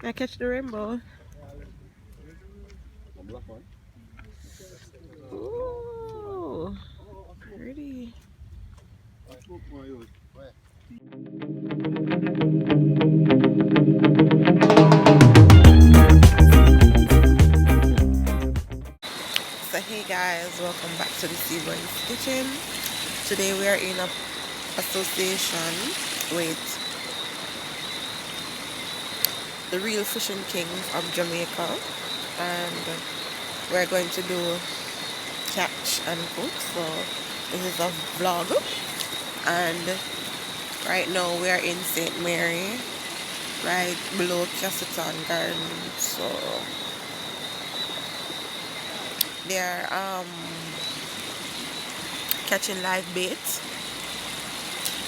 I catch the rainbow. Ooh, pretty. So hey guys, welcome back to the Seaboy's Kitchen. Today we are in a association with the Real Fishing Kings of Jamaica, and we're going to do catch and cook. So this is a vlog, and right now we are in St. Mary, right below Castleton Gardens. So they're catching live bait.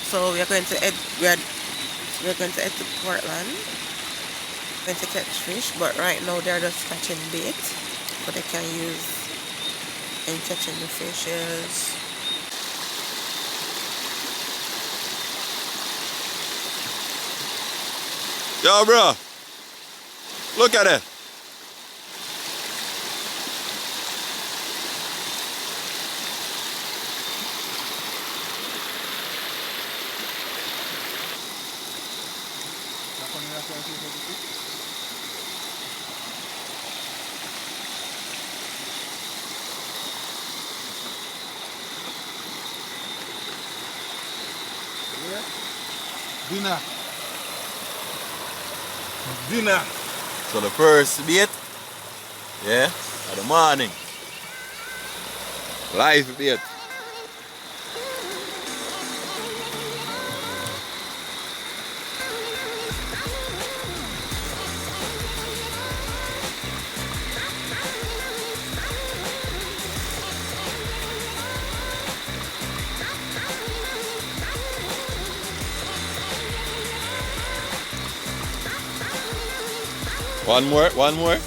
So we're going to head to Portland, going to catch fish, but right now they're just catching bait, so they can use in catching the fishes. Yo, bro, look at it. Dinner. Dinner. So the first bait, yeah, at the morning. Live bait. One more, one more.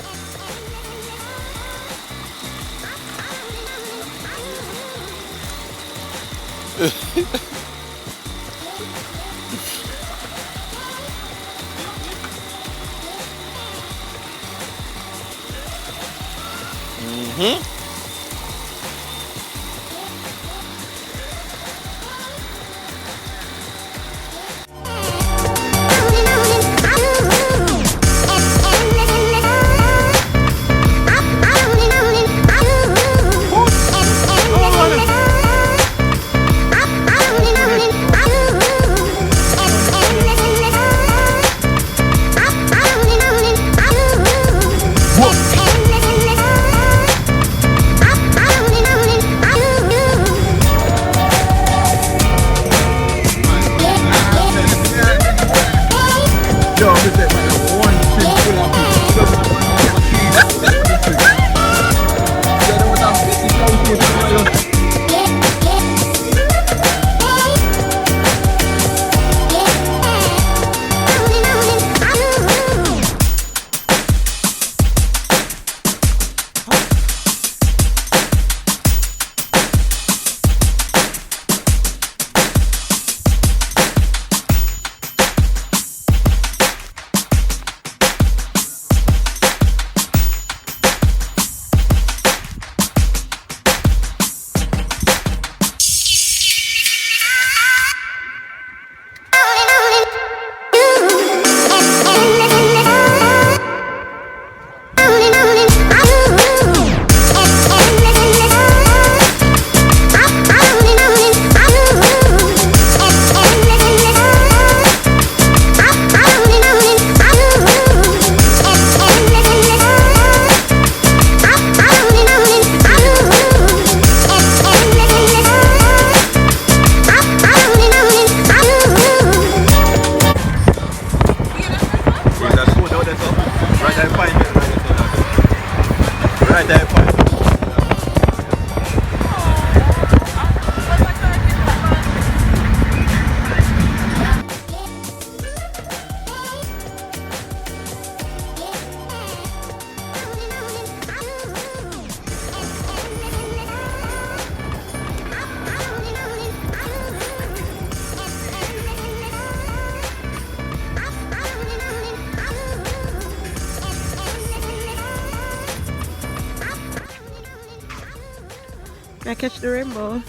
I catch the rainbow.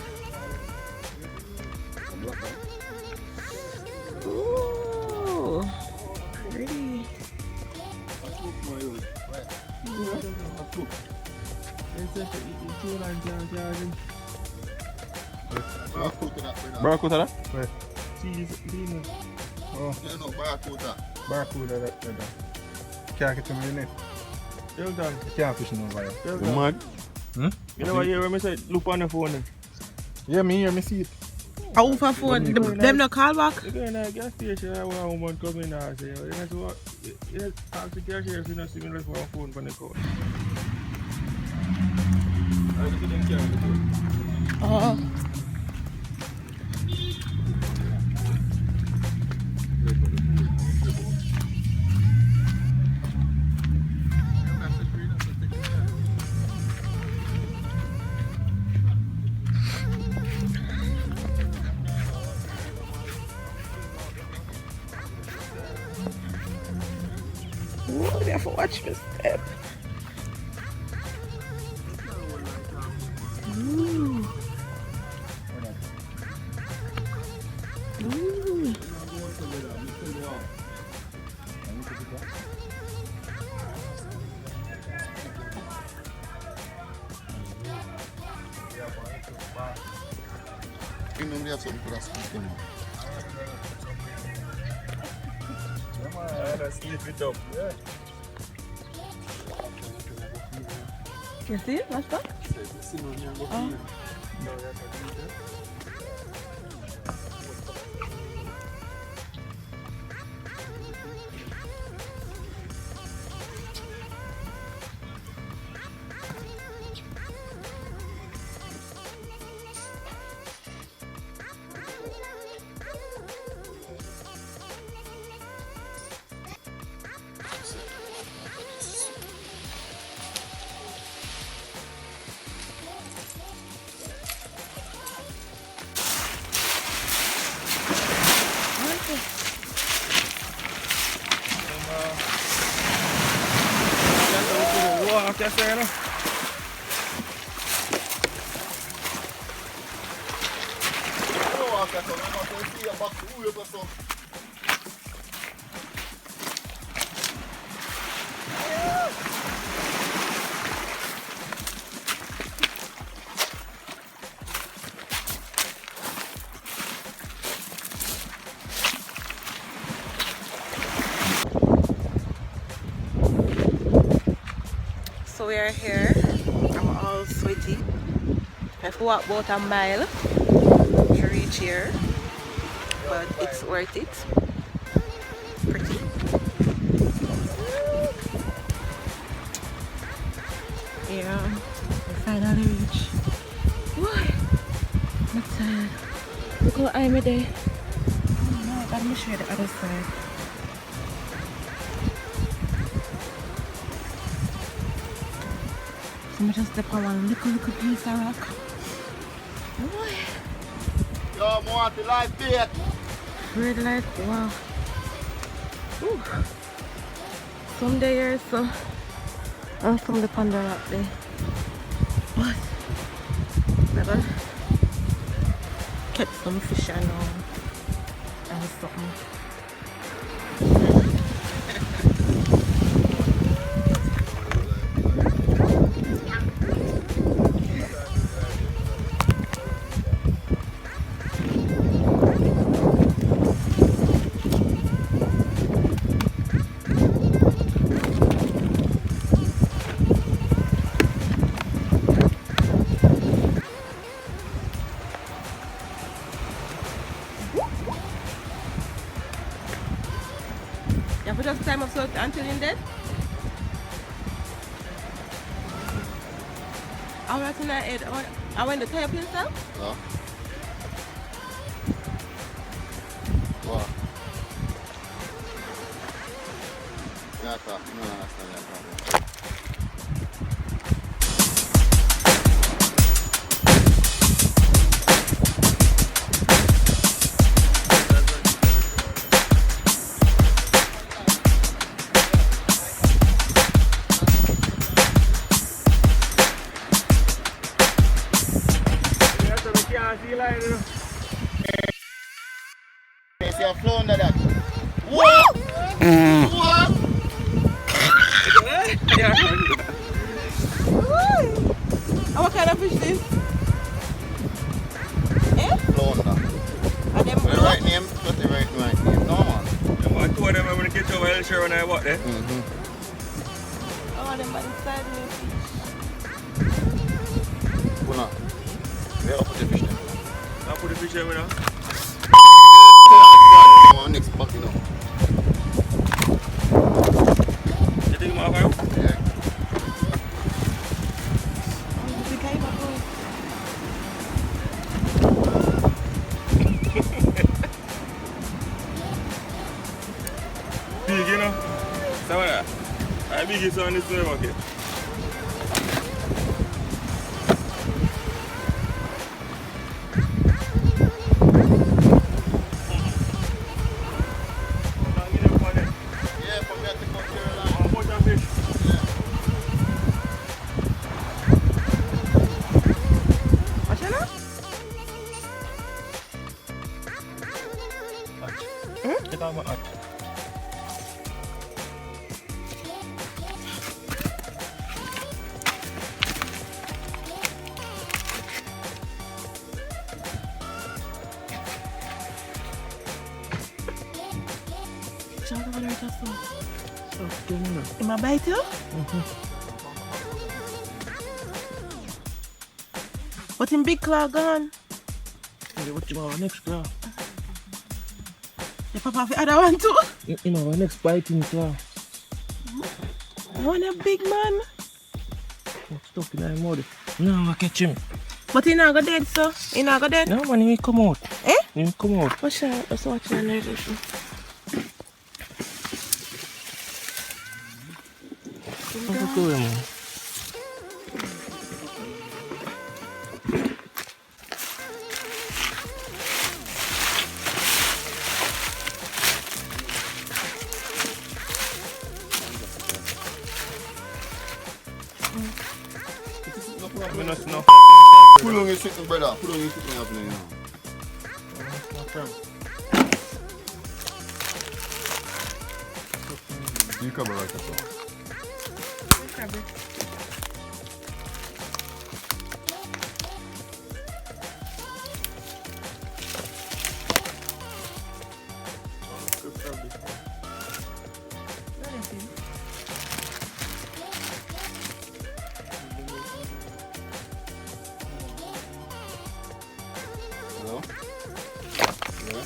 Ooh, pretty. Barracuda that? Where? Cheese, bean. Oh, Yeah, no, barracuda. barracuda that. Can't get to me in it. Yo, done. You can't fish no fire. Yo, You done. mad? You know what you hear me say? Look on the phone. Yeah, me here, me see it. How for phone? Them no call back? You go in a gas station, I want a woman come in and say, you know what? You ask the cashier if you not signal for a phone from the code. I look at them carry the phone. Oh. Ooh, they have to watch me step. Ooh. Ooh. You know we have something for us. Let's keep it up. Yeah. You see? What's that? Oh. What's that, you know? Oh, I can't see a box of oil or something. So we are here. I'm all sweaty. I have to walk about a mile to reach here, but it's worth it. Pretty. Yeah, we finally reach. Why? I'm tired. Look how I'm there. Oh no, I gotta show you the other side. So I just step on one little piece of rock. Boy. Yo, I want the life bait. Red light, wow. Ooh. Some day here, so and some the panda rock there. What? Never catch some fish and something. You have to just time up so until you're dead. I want to head. I want to tie up yourself. Huh? What? Yeah, no, that's not that problem. What? And what kind of fish this? Eh? Flounder. And them The right name? What's the right name? No, man. Yeah, but two of them I'm going to catch over El Sure when I walk there. Oh, them by the side of the Puna. Where up with the fish then? I put the fish in now. Next buck, you know. You think I'm off out? Yeah. Big, you know? So what that? I big is on this market. Yeah, from there to come here. What's your name? Get out my hat. Am I bite you? But in big claw gone. What you want next claw? The papa have the other one too. You know, next biting claw. One a big man. Stuck in the mud. No, I catch him. But he not go dead, so he not go dead. No, man, he come out. Eh? He come out. What's that? Let's watch the narration. What's going on, man? I mean, that's enough. Pull on your sitting, brother. Pull on your sitting up now, you know. You cover right up now. Hello? Yeah?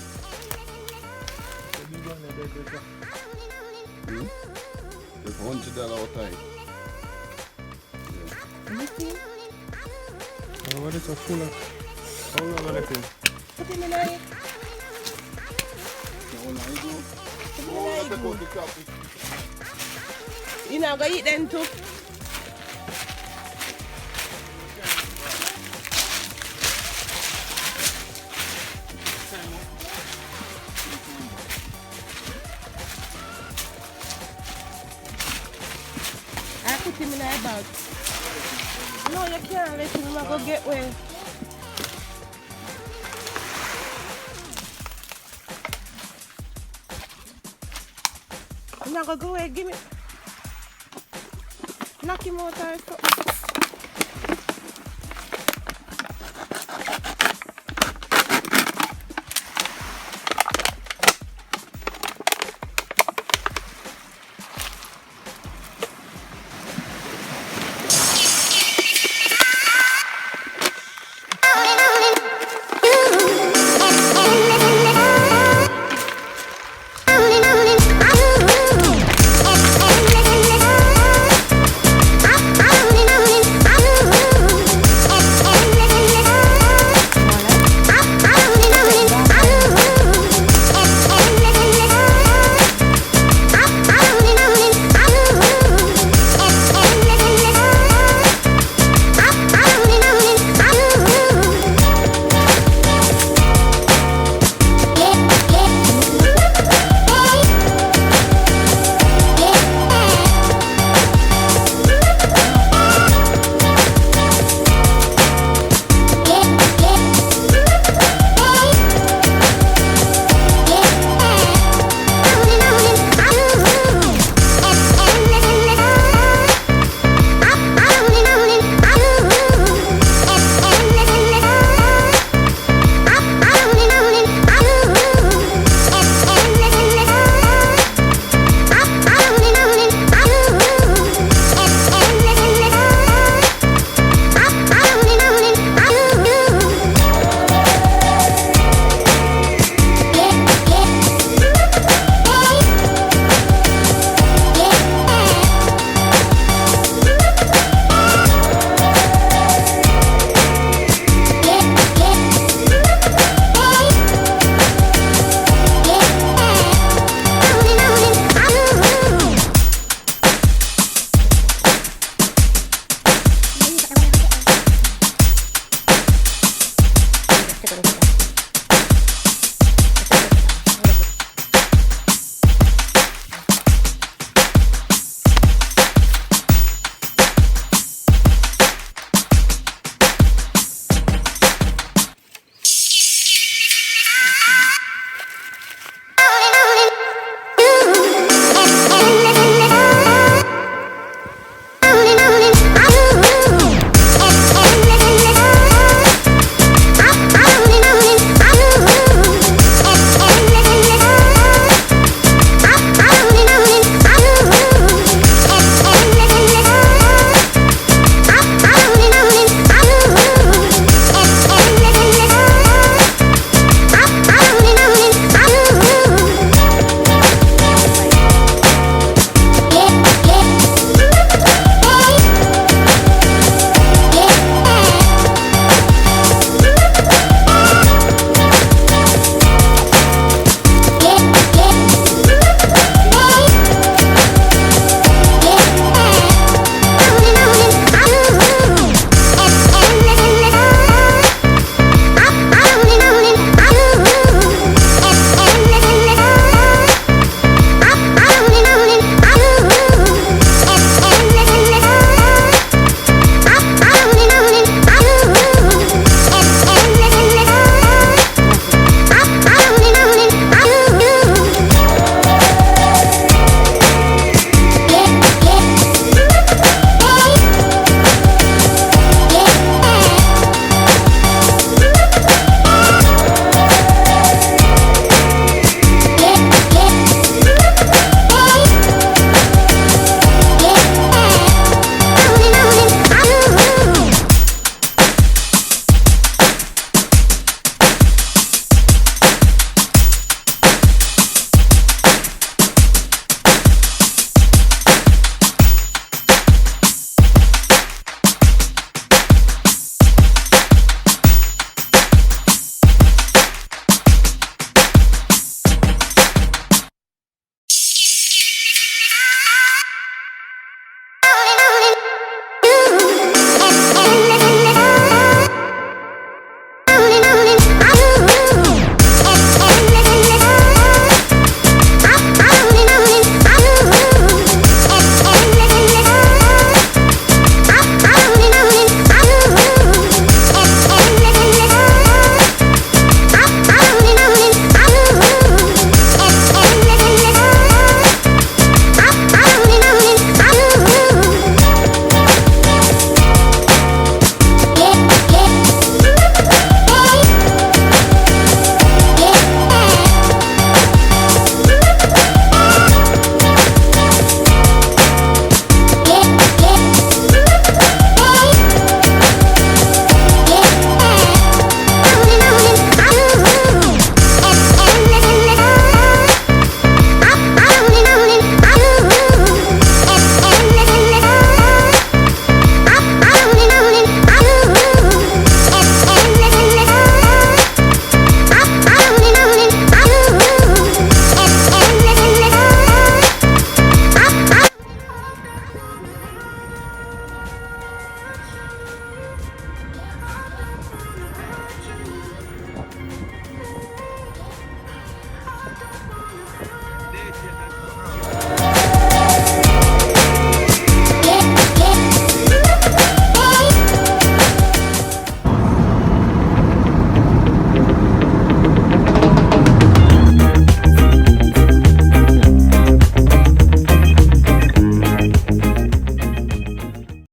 There's $100 outside. What is a full of? How long are they? Put him in there. You not go eat them too. I put him in a bag. No, you can't let him go get away. I'm not gonna go away, give me. Knock him out or something.